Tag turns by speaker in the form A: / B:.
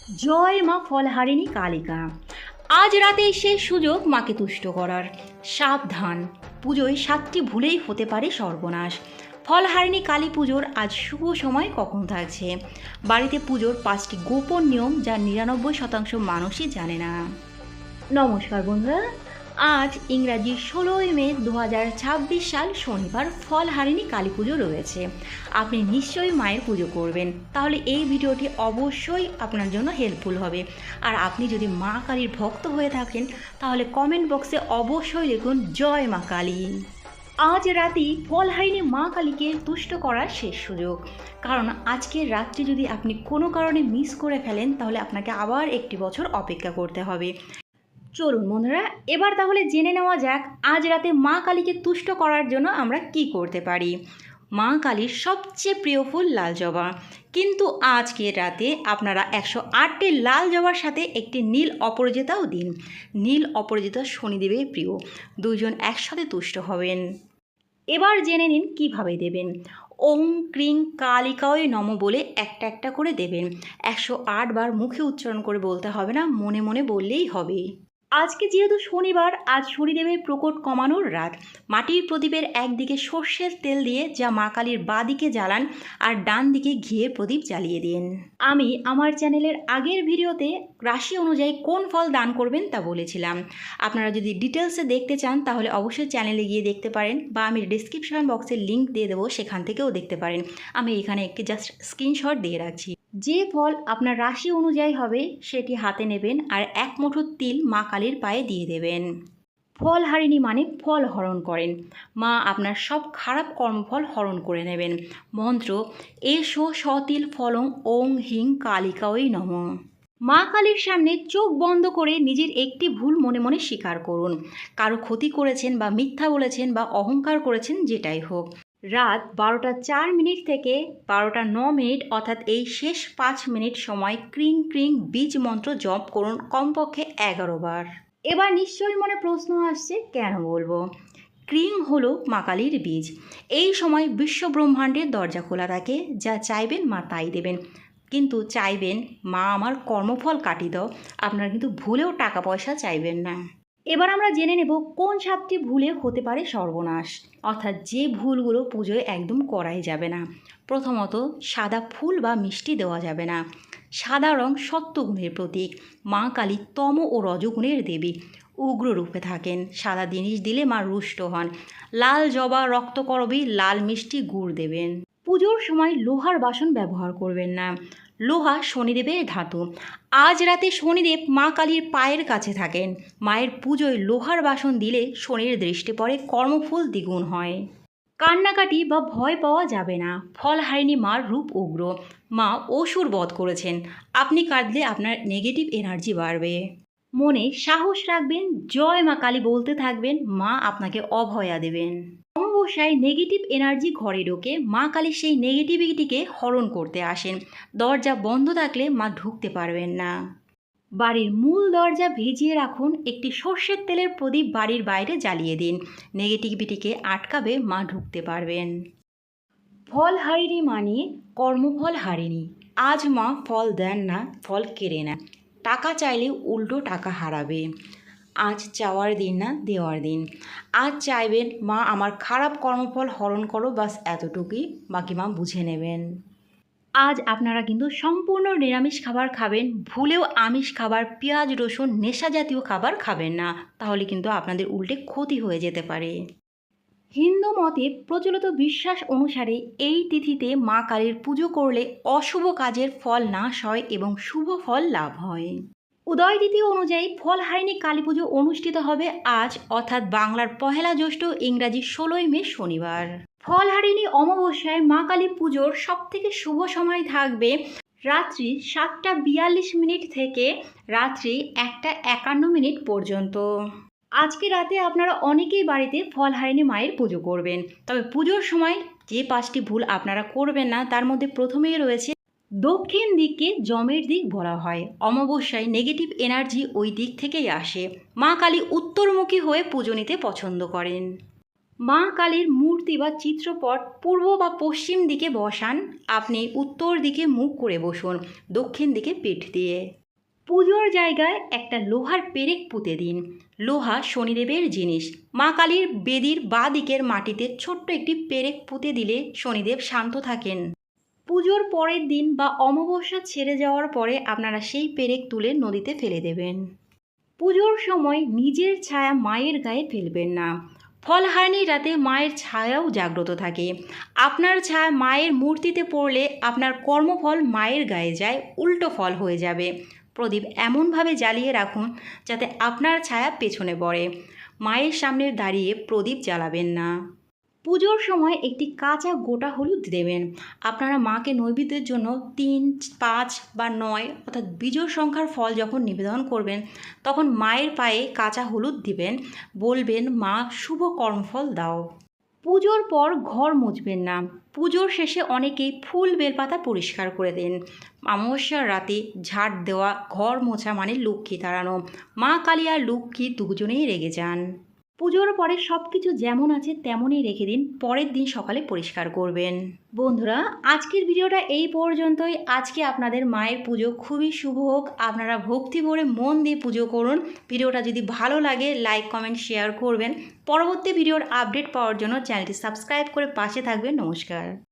A: জয় মা ফলহারিণী কালিকা। আজ রাতেই শেষ সুযোগ মাকে তুষ্ট করার। সাবধান, পুজোয় 7টি ভুলেই হতে পারে সর্বনাশ। ফলহারিণী কালী পুজোর আজ শুভ সময় কখন থাকছে? বাড়িতে পুজোর 5টি গোপন নিয়ম যা 99% মানুষই জানে না। নমস্কার বন্ধুরা, আজ ইংরাজি 16ই মে 2026 সাল শনিবার ফলহারিণী কালী পুজো রয়েছে। আপনি নিশ্চয়ই মায়ের পুজো করবেন, তাহলে এই ভিডিওটি অবশ্যই আপনার জন্য হেল্পফুল হবে। আর আপনি যদি মা কালীর ভক্ত হয়ে থাকেন তাহলে কমেন্ট বক্সে অবশ্যই লিখুন জয় মা কালী। আজ রাতেই ফলহারিণী মা কালীকে তুষ্ট করার শেষ সুযোগ, কারণ আজকের রাত্রি যদি আপনি কোনো কারণে মিস করে ফেলেন তাহলে আপনাকে আবার একটি বছর অপেক্ষা করতে হবে। চলুন বন্ধুরা, এবার তাহলে জেনে নেওয়া যাক আজ রাতে মা কালীকে তুষ্ট করার জন্য আমরা কি করতে পারি। মা কালীর সবচেয়ে প্রিয় ফুল লাল জবা, কিন্তু আজকের রাতে আপনারা 108টি লাল জবার সাথে একটি নীল অপরাজিতাও দিন। নীল অপরাজিতা শনিদেবের প্রিয়, দুজন একসাথে তুষ্ট হবেন। এবার জেনে নিন কিভাবে দেবেন। ওং ক্রিং কালিকায় নম বলে একটা একটা করে দেবেন। 108 বার মুখে উচ্চারণ করে বলতে হবে না, মনে মনে বললেই হবে। আজকে যেহেতু শনিবার, আজ শনিদেবের প্রকট কমানোর রাত। মাটির প্রদীপের একদিকে সর্ষের তেল দিয়ে যা মা কালীর বাঁ দিকে জ্বালান, আর ডান দিকে ঘিয়ের প্রদীপ জ্বালিয়ে দিন। আমি আমার চ্যানেলের আগের ভিডিওতে রাশি অনুযায়ী কোন ফল দান করবেন তা বলেছিলাম। আপনারা যদি ডিটেলসে দেখতে চান তাহলে অবশ্যই চ্যানেলে গিয়ে দেখতে পারেন, বা আমি ডিসক্রিপশন বক্সে লিঙ্ক দিয়ে দেবো, সেখান থেকেও দেখতে পারেন। আমি এখানে একটি জাস্ট স্ক্রিনশট দিয়ে রাখছি। যে ফল আপনার রাশি অনুযায়ী হবে সেটি হাতে নেবেন, আর 1 মুঠো তিল মা কালীর পায়ে দিয়ে দেবেন। ফলহারিণী মানে ফল হরণ করেন। মা আপনার সব খারাপ কর্মফল হরণ করে নেবেন। মন্ত্র: এসো সতিল ফলং ওং হিং কালিকায় নমঃ। মা কালীর সামনে চোখ বন্ধ করে নিজের একটি ভুল মনে মনে স্বীকার করুন। কারো ক্ষতি করেছেন বা মিথ্যা বলেছেন বা অহংকার করেছেন, যেটাই হোক। রাত 12টা 4 মিনিট থেকে 12টা 9 মিনিট, অর্থাৎ এই শেষ 5 মিনিট সময় ক্রিং ক্রিং বীজ মন্ত্র জপ করুন কমপক্ষে 11 বার। এবার নিশ্চয়ই মনে প্রশ্ন আসছে, কেন বলবো? ক্রিং হলো মা কালীর বীজ। এই সময় বিশ্ব ব্রহ্মাণ্ডের দরজা খোলা থাকে, যা চাইবেন মা তাই দেবেন। কিন্তু চাইবেন মা আমার কর্মফল কাটিয়ে দাও, আপনারা কিন্তু ভুলেও টাকা পয়সা চাইবেন না। এবার আমরা জেনে নেব কোন 7টি ভুলে হতে পারে সর্বনাশ, অর্থাৎ যে ভুলগুলো পুজোয় একদম করাই যাবে না। প্রথমত, সাদা ফুল বা মিষ্টি দেওয়া যাবে না। সাদা রং সত্যগুণের প্রতীক। মা কালী তম ও রজগুণের দেবী, উগ্র রূপে থাকেন। সাদা জিনিস দিলে মা রুষ্ট হন। লাল জবা, রক্তকরবী, লাল মিষ্টি, গুড় দেবেন। পুজোর সময় লোহার বাসন ব্যবহার করবেন না। লোহা শনিদেবের ধাতু। আজ রাতে শনিদেব মা কালীর পায়ের কাছে থাকেন। মায়ের পুজোয় লোহার বাসন দিলে শনির দৃষ্টি পড়ে, কর্মফল দ্বিগুণ হয়। কান্নাকাটি বা ভয় পাওয়া যাবে না। ফলহারিণী মার রূপ উগ্র। মা অসুর বধ করেছেন। আপনি কাঁদলে আপনার নেগেটিভ এনার্জি বাড়বে। মনে সাহস রাখবেন, জয় মা কালী বলতে থাকবেন, মা আপনাকে অভয়া দেবেন। অমাবস্যায় নেগেটিভ এনার্জি ঘরে ঢোকে, মা কালী সেই নেগেটিভিটিকে হরণ করতে আসেন। দরজা বন্ধ থাকলে মা ঢুকতে পারবেন না। বাড়ির মূল দরজা ভিজিয়ে রাখুন। একটি সর্ষের তেলের প্রদীপ বাড়ির বাইরে জ্বালিয়ে দিন। নেগেটিভিটিকে আটকাবে, মা ঢুকতে পারবেন। ফল হারিণী মানে কর্মফল হারিণী। আজ মা ফল দেন না, ফল কেড়ে নেন। টাকা চাইলে উল্টো টাকা হারাবে। আজ চাওয়ার দিন না, দেওয়ার দিন। আজ চাইবেন মা আমার খারাপ কর্মফল হরণ করো, বাস এতটুকুই, বাকি মা বুঝে নেবেন। আজ আপনারা কিন্তু সম্পূর্ণ নিরামিষ খাবার খাবেন। ভুলেও আমিষ খাবার, পেঁয়াজ রসুন, নেশা জাতীয় খাবার খাবেন না, তাহলে কিন্তু আপনাদের উল্টে ক্ষতি হয়ে যেতে পারে। হিন্দু মতে প্রচলিত বিশ্বাস অনুসারে এই তিথিতে মা কালীর পুজো করলে অশুভ কাজের ফল নাশ হয় এবং শুভ ফল লাভ হয়। উদয় তিথি অনুযায়ী ফলহারিণী কালী পুজো অনুষ্ঠিত হবে আজ, অর্থাৎ বাংলার 1লা জ্যৈষ্ঠ, ইংরাজি 16ই মে শনিবার। ফলহারিণী অমাবস্যায় মা কালী পুজোর সবথেকে শুভ সময় থাকবে রাত্রি 7টা 42 মিনিট থেকে রাত্রি 1টা 51 মিনিট পর্যন্ত। আজকে রাতে আপনারা অনেকেই বাড়িতে ফলহারিণী মায়ের পুজো করবেন, তবে পুজোর সময় যে 5টি ভুল আপনারা করবেন না তার মধ্যে প্রথমেই রয়েছে দক্ষিণ দিককে যমের দিক বলা হয়। অমাবস্যায় নেগেটিভ এনার্জি ওই দিক থেকেই আসে। মা কালী উত্তরমুখী হয়ে পুজো নিতে পছন্দ করেন। মা কালীর মূর্তি বা চিত্রপট পূর্ব বা পশ্চিম দিকে বসান, আপনি উত্তর দিকে মুখ করে বসুন, দক্ষিণ দিকে পিঠ দিয়ে। পুজোর জায়গায় একটা লোহার পেরেক পুঁতে দিন। লোহা শনিদেবের জিনিস। মা কালীর বেদির বাঁ দিকের মাটিতে ছোট্ট একটি পেরেক পুঁতে দিলে শনিদেব শান্ত থাকেন। পুজোর পরের দিন বা অমাবস্যা ছেড়ে যাওয়ার পরে আপনারা সেই পেরেক তুলে নদীতে ফেলে দেবেন। পুজোর সময় নিজের ছায়া মায়ের গায়ে ফেলবেন না। ফলহারিণীর রাতে মায়ের ছায়াও জাগ্রত থাকে। আপনার ছায়া মায়ের মূর্তিতে পড়লে আপনার কর্মফল মায়ের গায়ে যায়, উল্টো ফল হয়ে যাবে। প্রদীপ এমনভাবে জ্বালিয়ে রাখুন যাতে আপনার ছায়া পেছনে পড়ে। মায়ের সামনে দাঁড়িয়ে প্রদীপ জ্বালাবেন না। পুজোর সময় একটি কাঁচা গোটা হলুদ দেবেন। আপনারা মাকে নৈবেদ্যের জন্য 3, 5 বা 9 অর্থাৎ বিজোড় সংখ্যার ফল যখন নিবেদন করবেন তখন মায়ের পায়ে কাঁচা হলুদ দিবেন, বলবেন মা শুভ কর্মফল দাও। পুজোর পর ঘর মুছবেন না। পুজোর শেষে অনেকেই ফুল বেলপাতা পরিষ্কার করে দেন। অমাবস্যার রাতে ঝাড় দেওয়া, ঘর মোছা মানে লক্ষ্মী তাড়ানো। মা কালী আর লক্ষ্মী দুজনেই রেগে যান। পুজোর পরে সব কিছু যেমন আছে তেমনই রেখে দিন, পরের দিন সকালে পরিষ্কার করবেন। বন্ধুরা, আজকের ভিডিওটা এই পর্যন্তই। আজকে আপনাদের মায়ের পুজো খুবই শুভ হোক। আপনারা ভক্তি ভরে মন দিয়ে পুজো করুন। ভিডিওটা যদি ভালো লাগে লাইক, কমেন্ট, শেয়ার করবেন। পরবর্তী ভিডিওর আপডেট পাওয়ার জন্য চ্যানেলটি সাবস্ক্রাইব করে পাশে থাকবেন। নমস্কার।